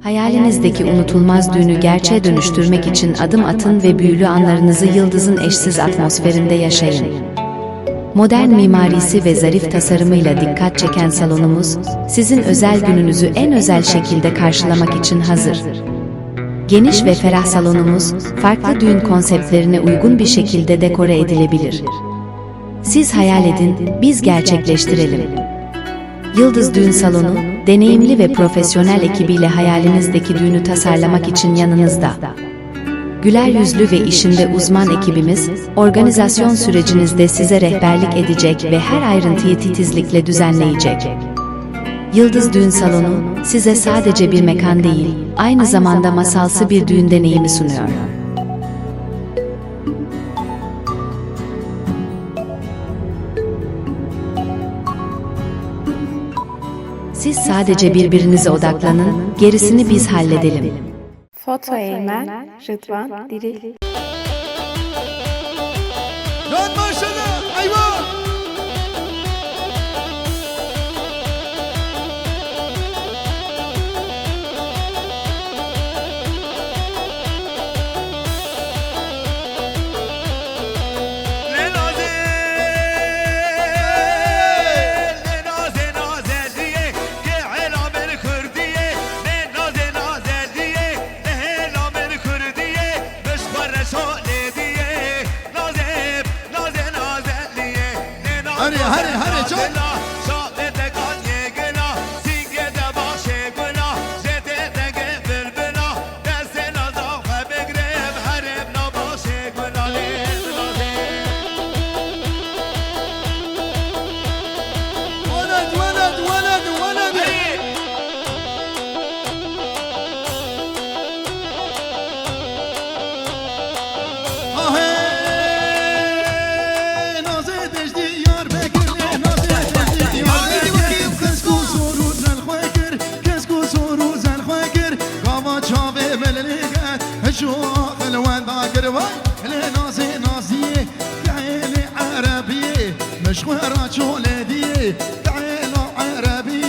Hayalinizdeki unutulmaz düğünü gerçeğe dönüştürmek için adım atın ve büyülü anlarınızı yıldızın eşsiz atmosferinde yaşayın. Modern mimarisi ve zarif tasarımıyla dikkat çeken salonumuz, sizin özel gününüzü en özel şekilde karşılamak için hazır. Geniş ve ferah salonumuz, farklı düğün konseptlerine uygun bir şekilde dekore edilebilir. Siz hayal edin, biz gerçekleştirelim. Yıldız Düğün Salonu, deneyimli ve profesyonel ekibiyle hayalinizdeki düğünü tasarlamak için yanınızda. Güler yüzlü ve işinde uzman ekibimiz, organizasyon sürecinizde size rehberlik edecek ve her ayrıntıyı titizlikle düzenleyecek. Yıldız Düğün Salonu, size sadece bir mekan değil, aynı zamanda masalsı bir düğün deneyimi sunuyor. Siz sadece birbirinize odaklanın, gerisini biz halledelim. Foto Eymen, Rıdvan Diril. Dön başladı, hayvan! Hadi çok. مشغورة شولدي تعالوا عربي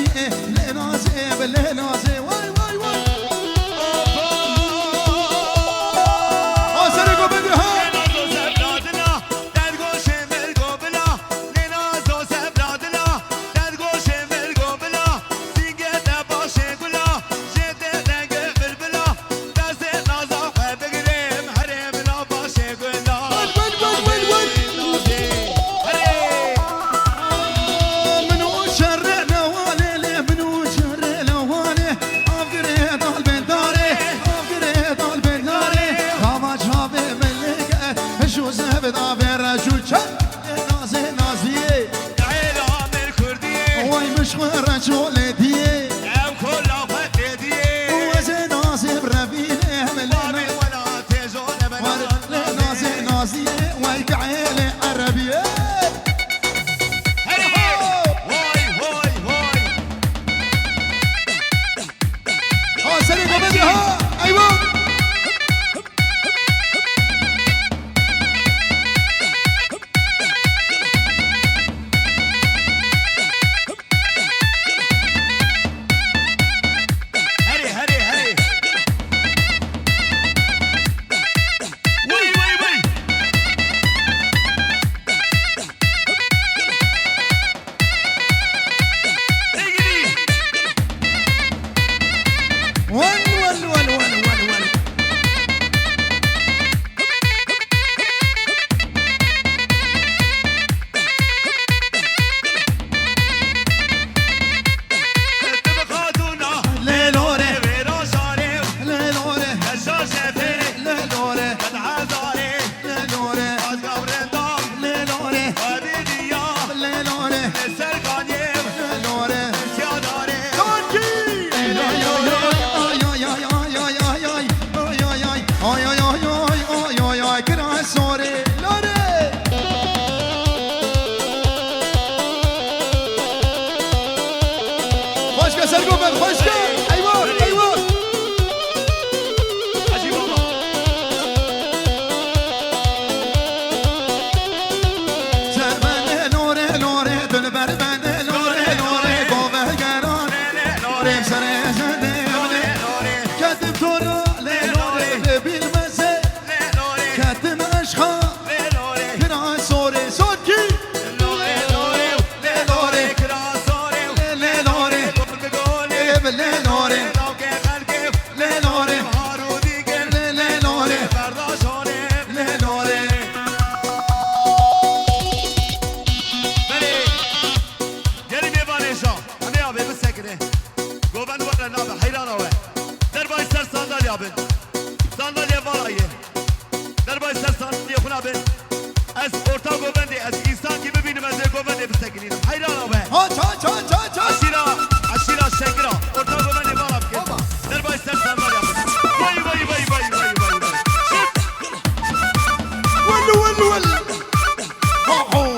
لنازي بالنازي واي واي واي سرقوا بدرها Nazım sandalye bin. Sandalye valayı. Derbay ser sandalye kuna bin. Ez orta govendi, ez insan gibi benim ez govendi bir sekinim. Hayran abi. Aç aç aç aç aç. Aşira şekra. Orta govendi var abi. Derbay ser sandalye bin. Vay vay vay vay vay vay vay. ولو ولو ولو هو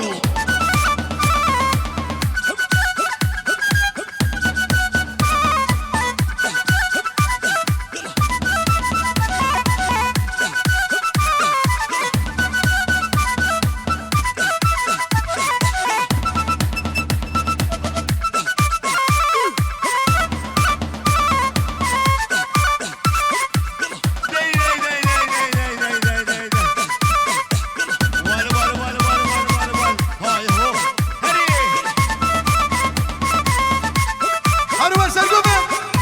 حروا سرقوبة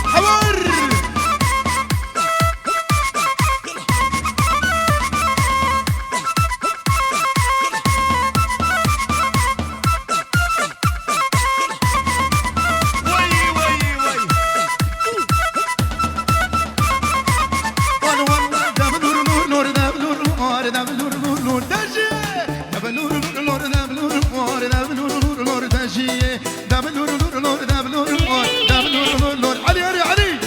حور علي علي علي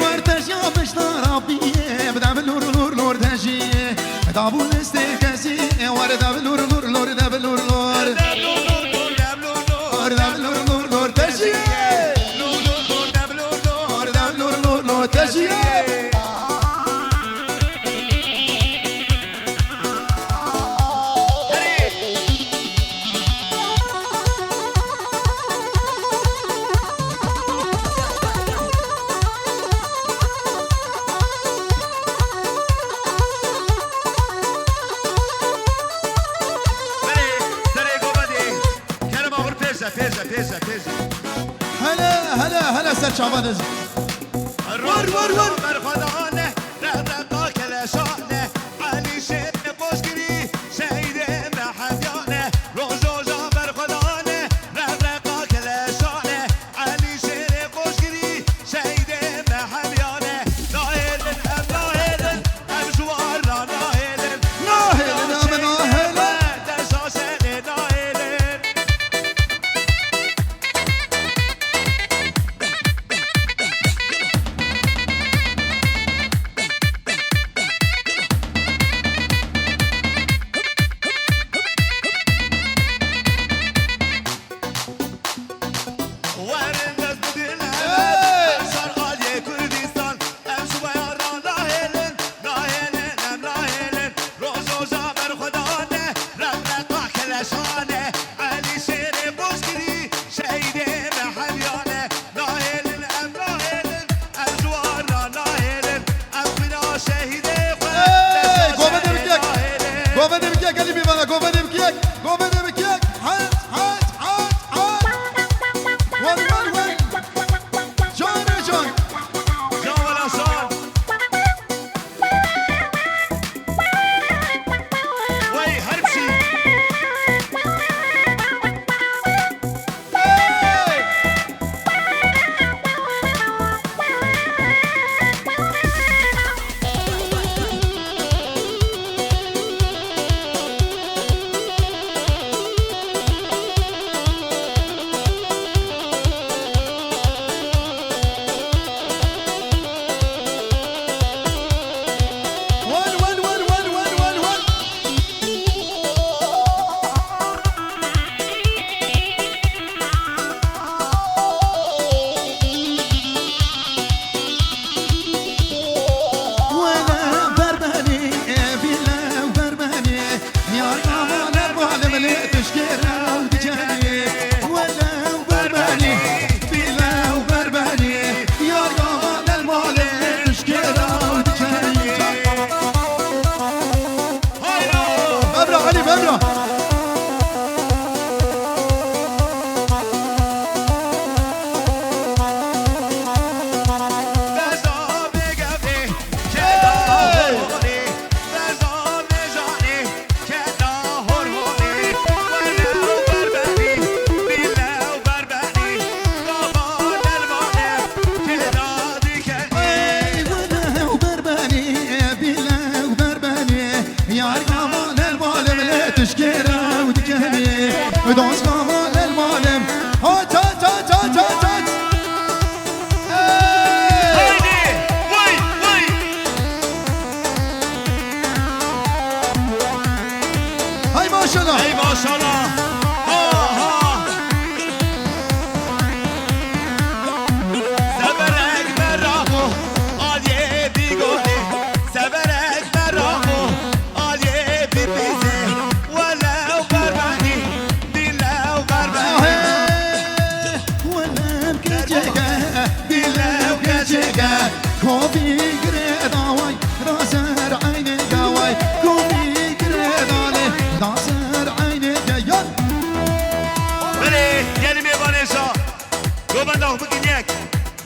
ور تجي بشنا ربي بدا بلور نور نور تجي دابو استكاسي ور دابو نور نور نور دابو نور نور دابو نور نور نور تجي دابو نور نور نور تجي هلا هلا هلا سر شعبان ور ور ور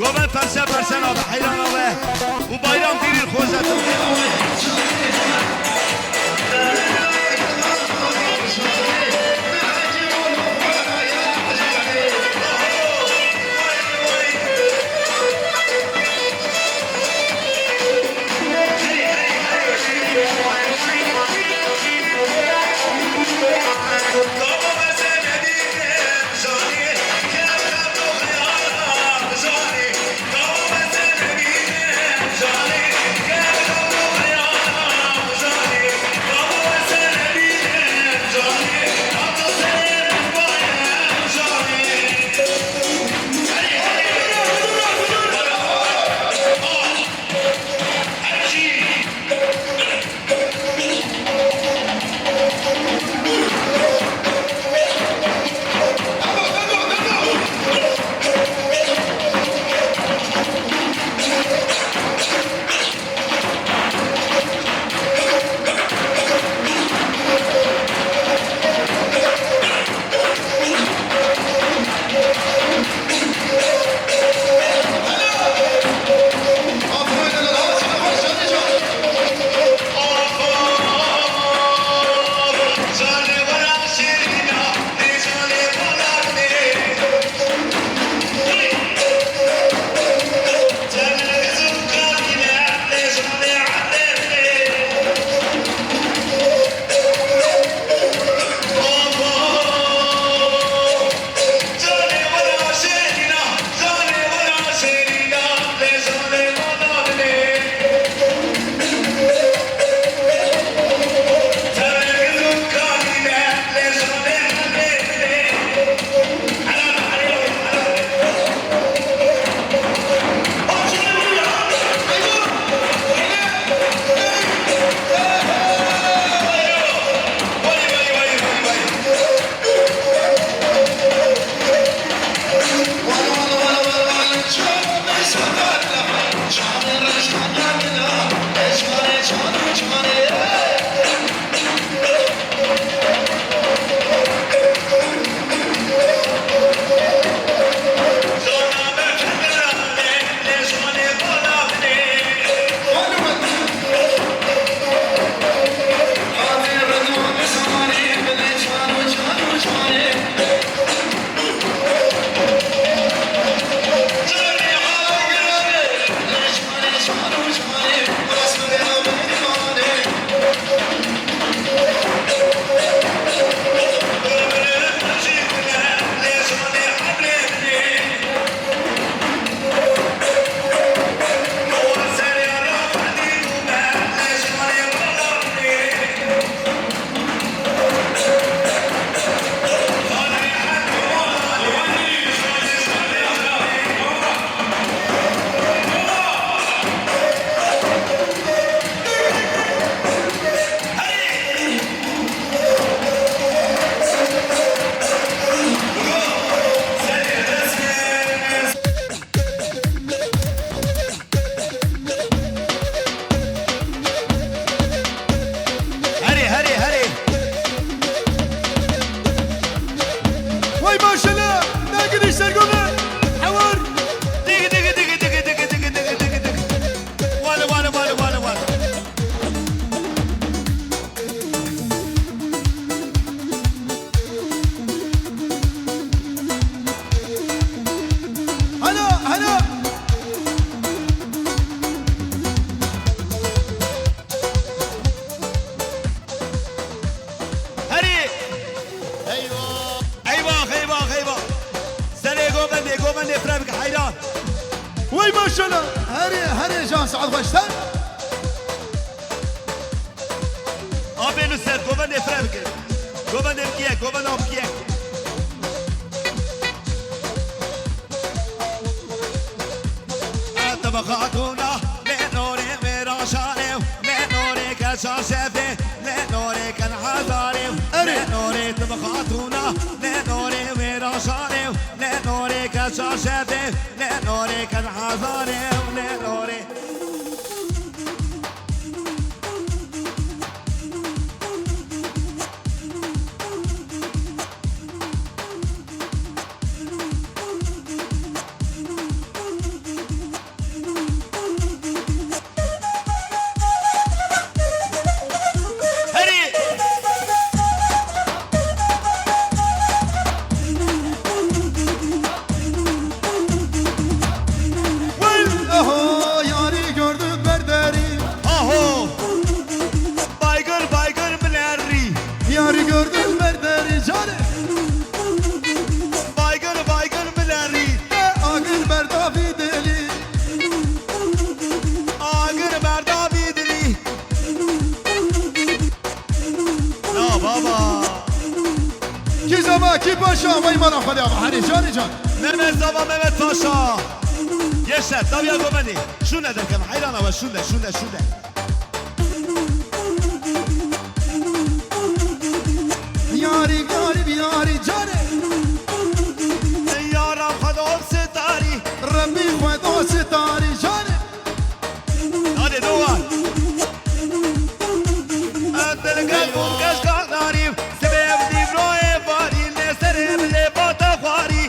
گوبن پرشه پرشه نابه حیران آوه و بایرام دیریر خوشتون وي ما شاء الله هري جان سعد خوشتر آبی نسر گوبند افرام کرد گوبند کیه گوبند آب کیه طبقاتنا لنوري مراشاني لنوري كشاشفي لنوري كنحذاري لنوري طبقاتنا لنوري مراشاني لنوري كشاشفي لنوري كنحذاري لنوري باشا وای مرا خدا بحری جانی جان Mehmet Zaba Mehmet Paşa. Gençler tabiye gömeni. Şu nedir ki? Hayran ama şu ne? یاری یاری یاری جانی Yaram kadar setari. ربی خدا ستاری جانی Hadi duvar. Adel bu kaşkalarım. Sebep divroye vari. Ne sereble batakhari.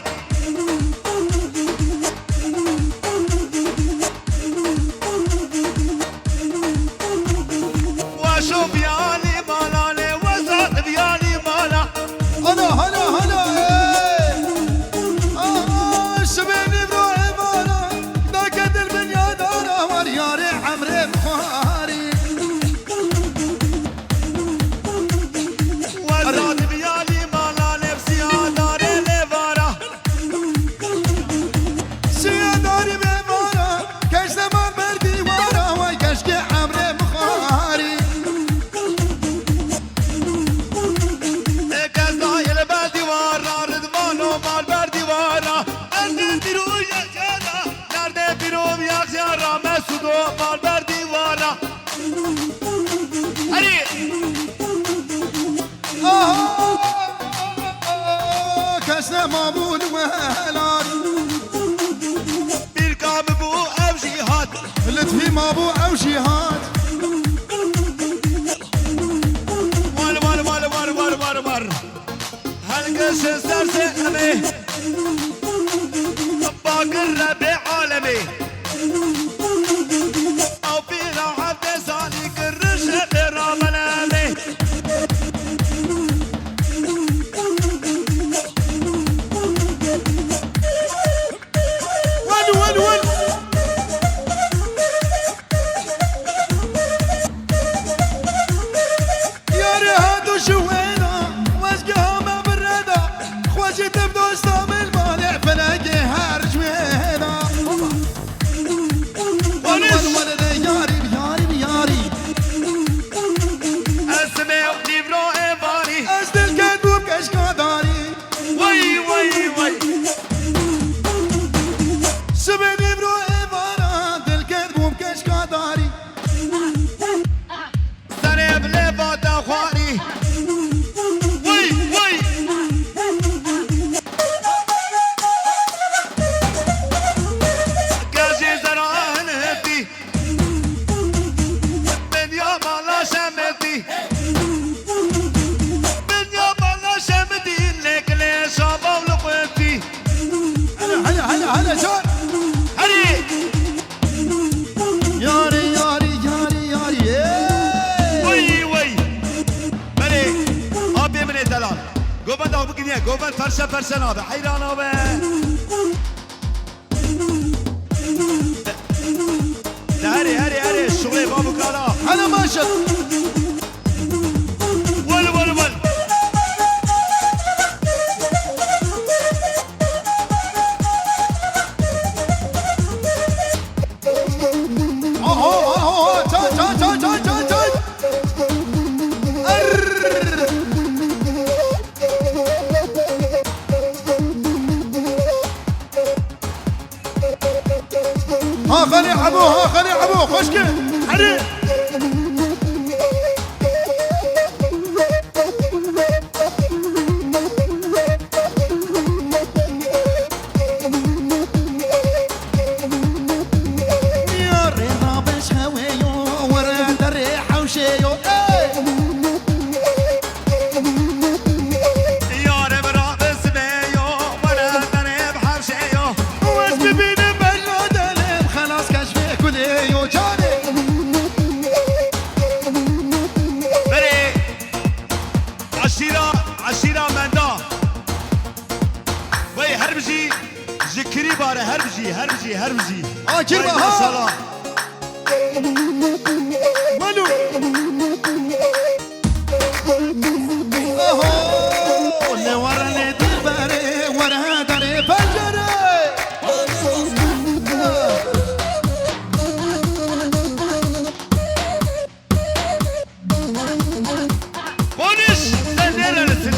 واشوف يالي مالاني وزاد بيالي مالا. هلا هلا هلا شبيني بروحي بانا ذاك الدنيا دارا ورياري عمري بخاري وزاد بيالي مالا. نفسي داري لفارا. سياداري بمارا كاش زمان بردي وارا وي كاشكي عمري بخاري كزايل بالديوارا. رضوان ومال بالديوارا. nerede bir uyacağına, nerede bir uyacağına, Mesut Omal بالديوارا. Hadi. كاشنا مابول وهلال Bir kabı bu ev cihat. لطفي مابو او جهاد var. Herkesin serse emi. Bakır Rabbi alemi. Av bir hafte sani kırış beraberemi. ول يا رهاد وشوينا واسقها ما بالردى خواجي تبدو اسلام المانع فلاقي هرج وينا ول ياري ياري Esme livro evari. ازدل كدوب كشكاداري Vay. سبني برو ايفانا دل كدوب كشكاداري Sene bile bata khwari. Vay. Gazi zaran heti. Ben ya mala şemeti. Ben ya mala şemeti. Lekle şabavlu kweti. هلا جار Hadi. ياري Vay. Beni abimin etelan. Goben da bu gidiyor. Goben fersen abi. Hayran abi. هري شغلي بابو كالا. هلا ماشط ول اهو تعال خلي يلعبوه خشكي علي يا رضا باش هوايو ورد الريحة وشيو عشيرة مندا وي هربجي ذكري باره هربجي كيربا ما شاء الله مالو اللي ورا اللي دبري ورا داري فجري بونش nerelisin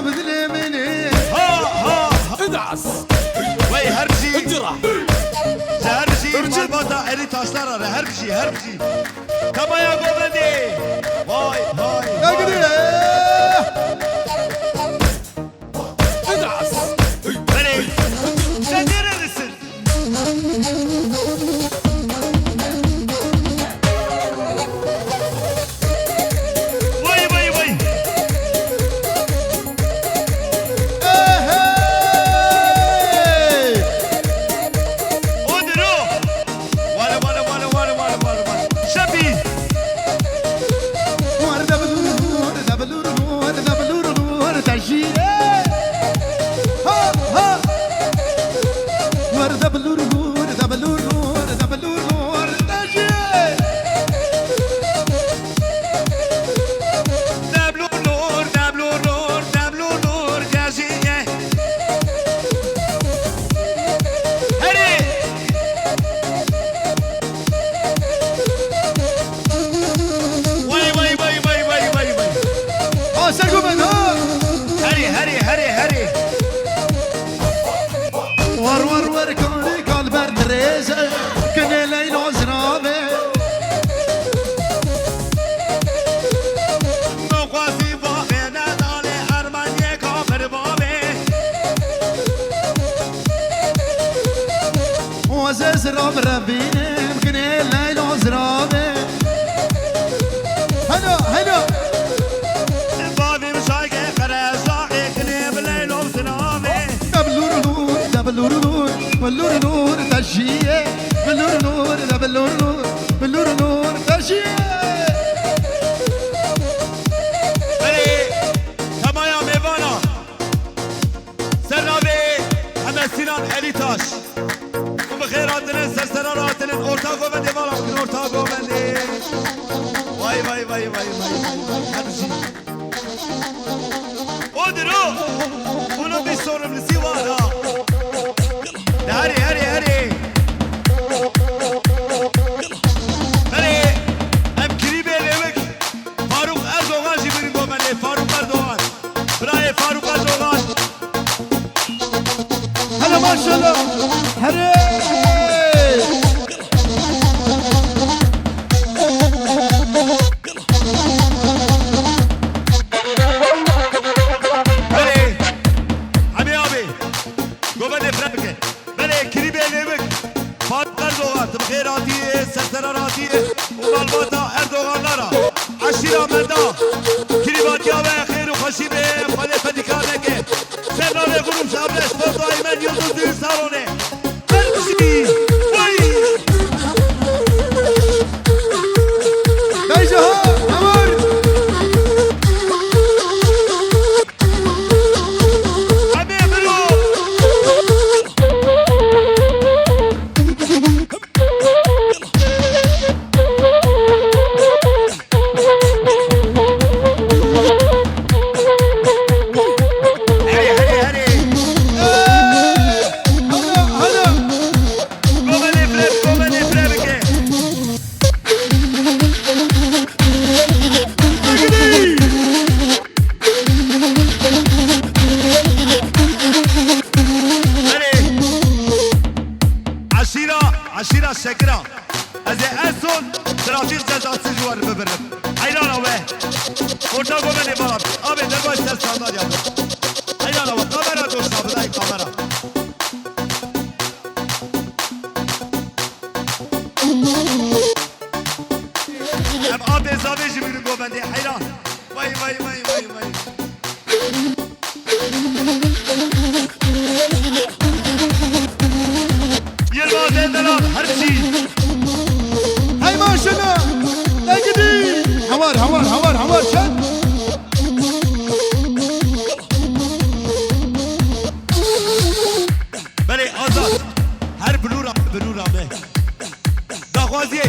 بدل مني ها ادعس وای هر چی اجرح هر چی مالباتا اری taşlar ara her bir şey Kamaya Govendi vay نگری ادعس Beni sen nerelisin? Vay Odur o Vale Şabi ورد بلور دبلور نور دبلور نور تجيه ها ها ورد بلور نور دبلور نور دبلور نور تجيه Dablu nur Gaziye Hadi Vay سرقوا من ها Hadi ور ور ور كاري قلب دريزه كنا ليل وزرابه Nokwasi babe nadale Armaniye kafir babe وزاز راب ربينا كنا ليل وزرابه هلا Babim şayke karezaki Kine bileyl olsun abi دبلور نور دبلور نور بلور نور تجيه بلور نور دبلور نور بلور نور تجيه Beni Kamaya Mevana Sernavi Hemen Sinan Elitaş Bu kheyratının sersenaratının orta govendi var akın orta govendi Vay Hadi şey Odur o Bunun bir sorumlusu var ha Hadi Hem kiribe lemek Faruk Erdoğan jibirin govendi Faruk Erdoğan Brahe Faruk Erdoğan هلا ما شاء الله هري Beni Hami abi Govendi Fremke Beni kiribe lemek Faruk Erdoğan Tıbkheratiye Serseraratiye Umalbata Erdoğanlara Aşira Menda Kiribatiya ve kheyru khashibe Fale fedikaneke Sernave grup sabre Sporto Aymen Yıldız Düğün Salone Elbisi Vay بيجها أمر Hami Emro Hadi هلا Govendi Fremke Beni Aşira Şekra Ez en son trafik cezası civarı beberirim Hayran abi Orta govendi bana Abi derbaş ses sandal yapın Hayran abi kamera coştu abi dayı kamera Hem abi zavi jibirin govendi hayran Vay Yılmaz Endelan her şey هاي ما شاء الله نجدي حوار شد Beni azat her blura be Dağvaziye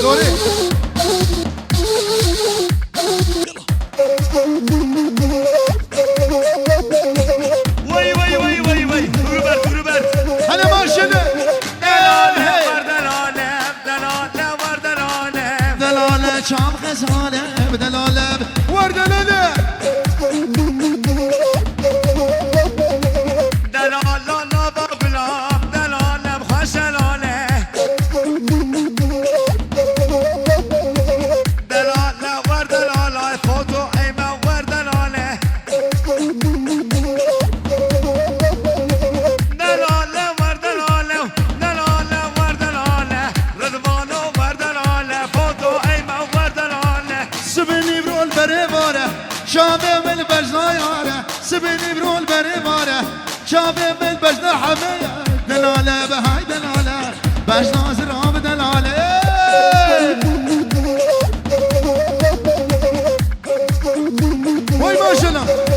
دوري Vay Hürber هلا ما شاء الله Delale var delale دلالة شام غزالة بدلالة من بجنا ياره سبني برول بري ماره شافي من بجنا حميه دلاله بهاي دلاله بجنا زراب دلاله وي ما شاء الله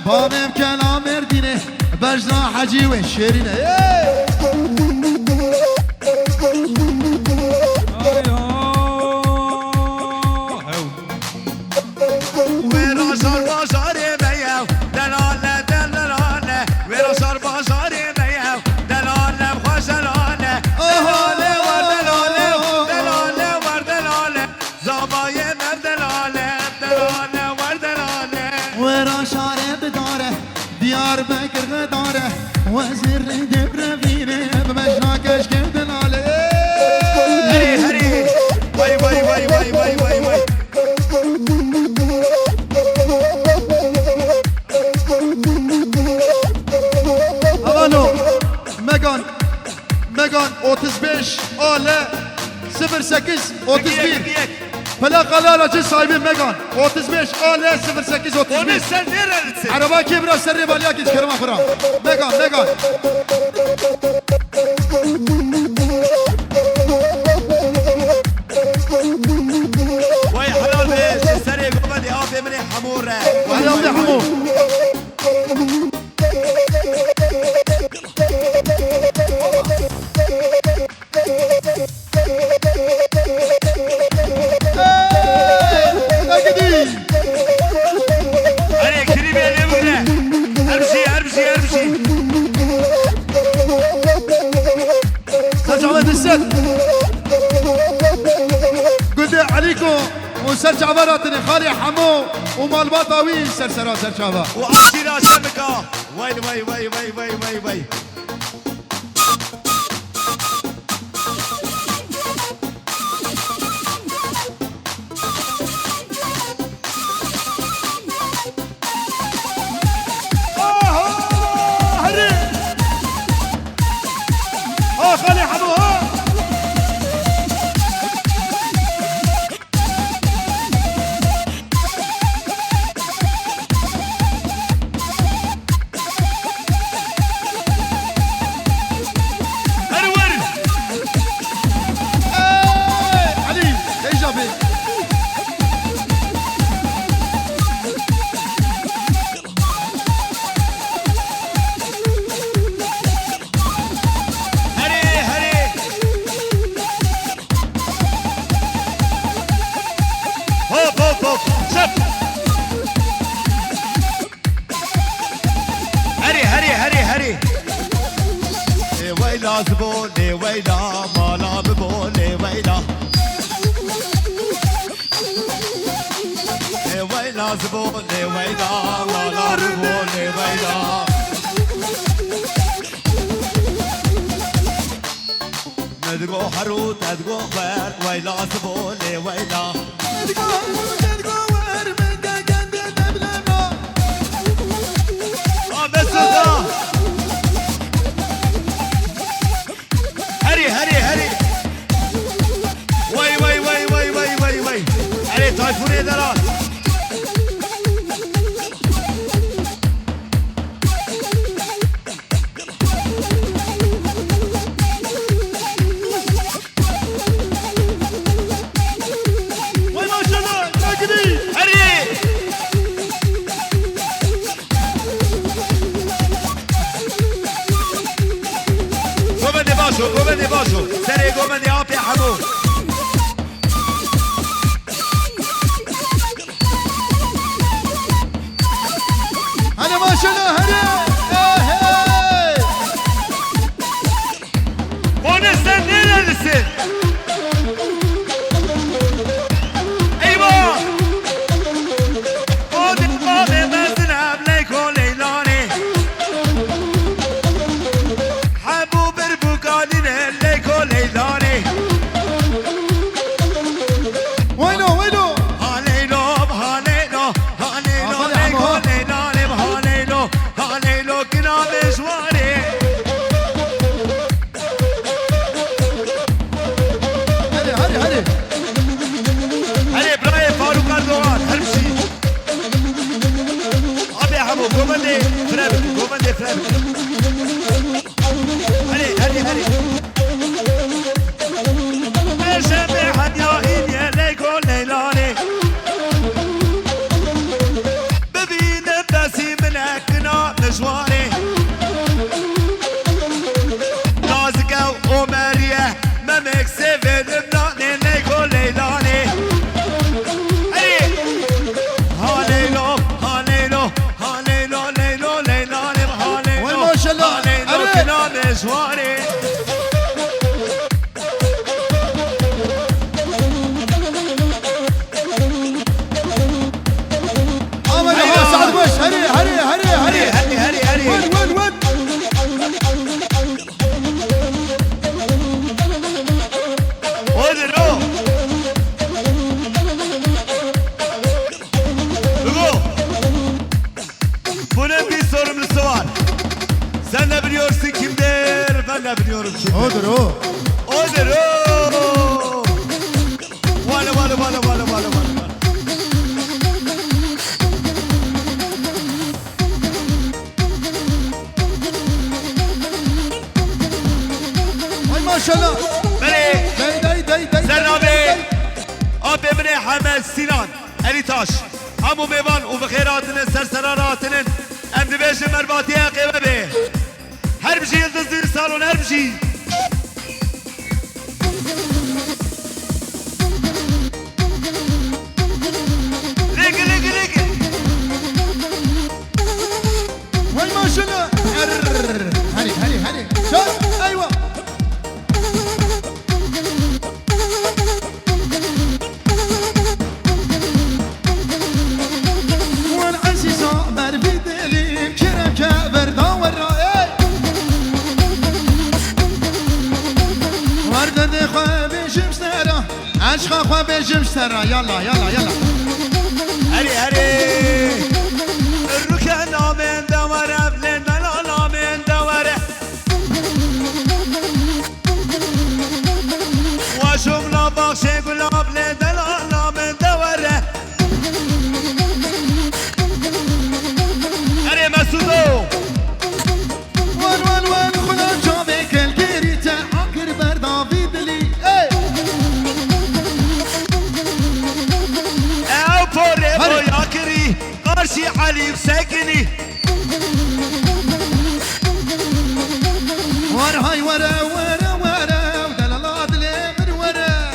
بابم کلام مردینه بجنا حجی و شیرینه بكر داره وزير دبر فيني بمجنا كشك دلاله هري هري واي واي واي واي واي واي واي اوانو مگان 35 آله 08 31 فلا قلالة جي صاحبين ميغان 35 آله 08 onu 31 sen nerelisin? عربا كبرى سري بالياك كرمان فرام ميغان وي حلال بيش سري قبدي آبي مني حمورة وحيا ودي حمو هري كريم يا ليبرة أربشي سرجع السد قلت عليكم وسرجع براتني خالي حمو ومال باطاوي سرسرا سرجعبا وعشيرة شمكة وي وي وي وي وي وي وي خالي حمو ها علي ايجابي هري ويلا زبوني ويلا مالا ببوني ويلا ويلا زبوني ويلا مالا ببوني ويلا ندقو حروت ندقو خير ويلا زبوني ويلا هري وي هري تايفوني درات وي ما شاء الله ناقدي هري قومني باشو سري قومني عافية حمو أنا ما شاء الله هري onu sen nerelisin? هري هري هري شبي حد يا إيدي ليكو ليلاني ببين بسي من أكنا نجواني نازكا وماريا ممك سيفن بناني ليكو ليلاني هري هاليلو هاليلو هاليلو ليلو ليلاني هاليلو ما شاء الله هاليلو كنا نجواني سعد وش هري هري هري هري هري هري هري وين Hadi Hugo. Bunun bir sorumlusu var. Sen de biliyorsun kimdir, ben de biliyorum kimdir. odur o. Odur o. Vale vale vale vale vale vale. Ay maşallah. Beni Day. Sen abi من حمد سینان علی تاش همو میوان و بخیراتının سرسراراتının emdi beşi merbatiye kıybe her bir şey yıldızlı salon her bir şey ligi Ay maşallah. Hadi. Şöyle ayva. عشق خواه بجم سرا يلا هري الركن من دوره بلنا من دوره وشمنا بخشي قلاب لنا من دوره هري مسودو وان خلا جابك الكريتا عقر بردافي دلي ياكري قرشي علي مسكني ورا هاي ورا ودلالات لي من ورا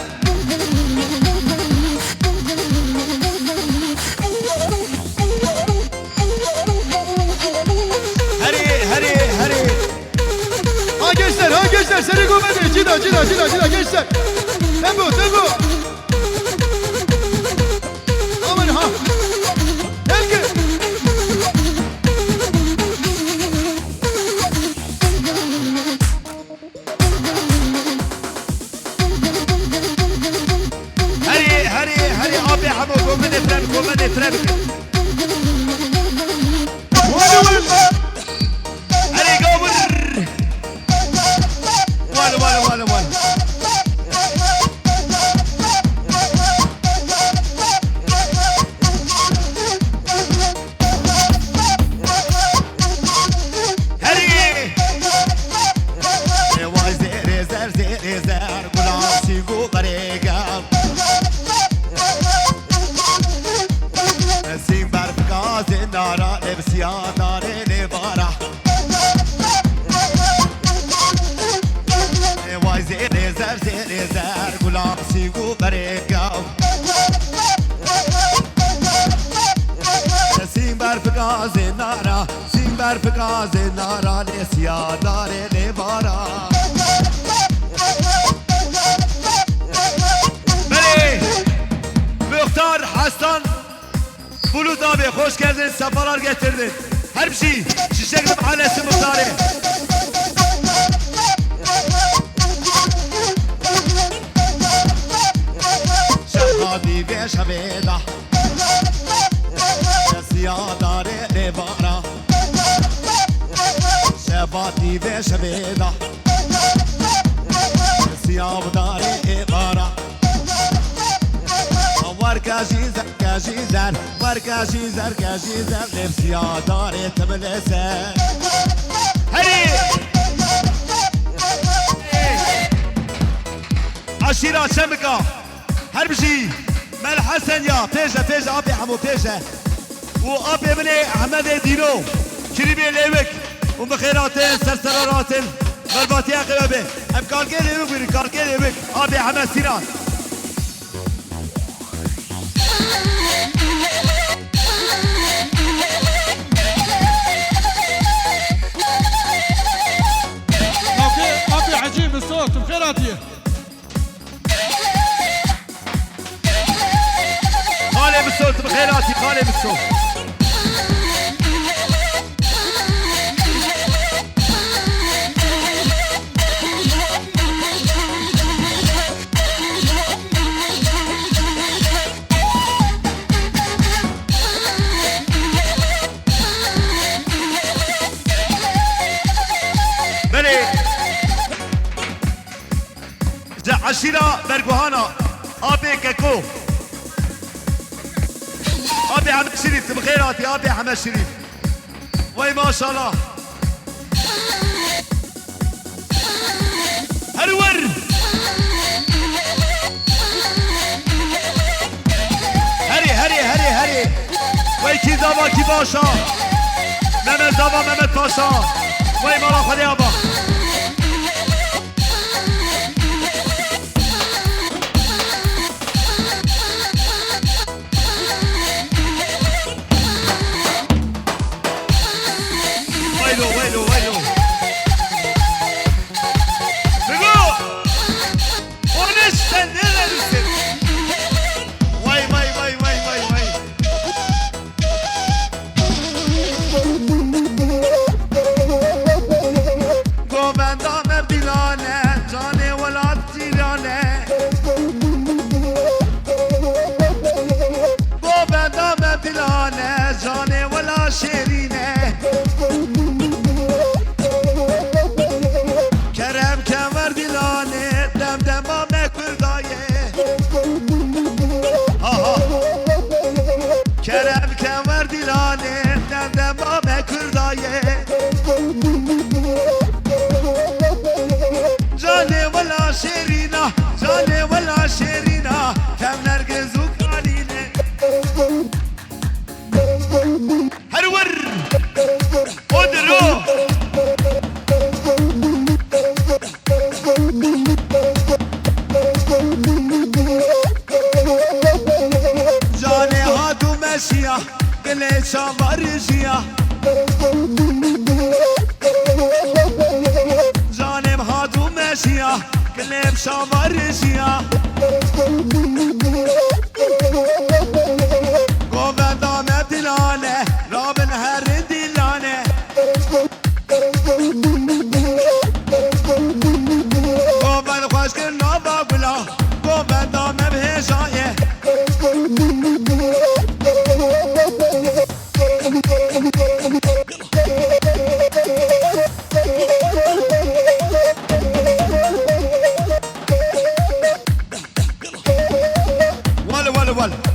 هري ها gençler seni gömedi cida gençler tempo aman ha Elki هري ابي حمو كوميدي فرانك هري قومر ولا برفقاز نارا لسیا داره لبارا بله Muhtar Hasan Bulut abi hoş geldin, sefalar getirdin. Her bir şey Şişekli Mahallesi muhtarı. Şahadi ve şaveda Siyadare lebara Şebati ve şaveda Siyadare lebara Var kajizer Nefsi adare temlese هري عشيرة شمكة هربجي مال حسن يا بيجا أبي حمو بيجا وأبي مني أحمد دينو كريمي ليوك ومخيراتين سرسراراتين مرباطي يا قلبي أبكار كيلي بيري كار كيلي بيك أبي حمد سيران أبي عجيب الصوت بخيراتي خالي بالصوت بخيراتي خالي بالصوت عشيرة برقوهانا أبي كاكو أبي حمد شريف بخيراتي أبي حمد شريف وي ما شاء الله هرور هري وي كي زابا كي باشا ممت زابا ممت باشا وي مالا خلي أبا ويلو بقول ونستنى نرسل واي قومندا مبدلانه جاني ولا تيرانه قومندا مبدلانه جاني ولا شيرينه کرم کمر دیلانه دم مکردایه کرم کمر دیلانه دم مکردایه جانه ولا شیرینا جانه ولا شیرینا کم نرگزو کانینه هرور ادرو جانه ها تو مشیا دل شامارجیا جانم ها تو مشیا دل شامارجیا گوبندام دلانه رابن هر دلانه گوبند خوش کر نابا بلا گوبندام بهجایه ولا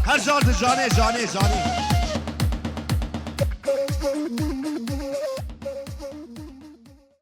هر جار جانه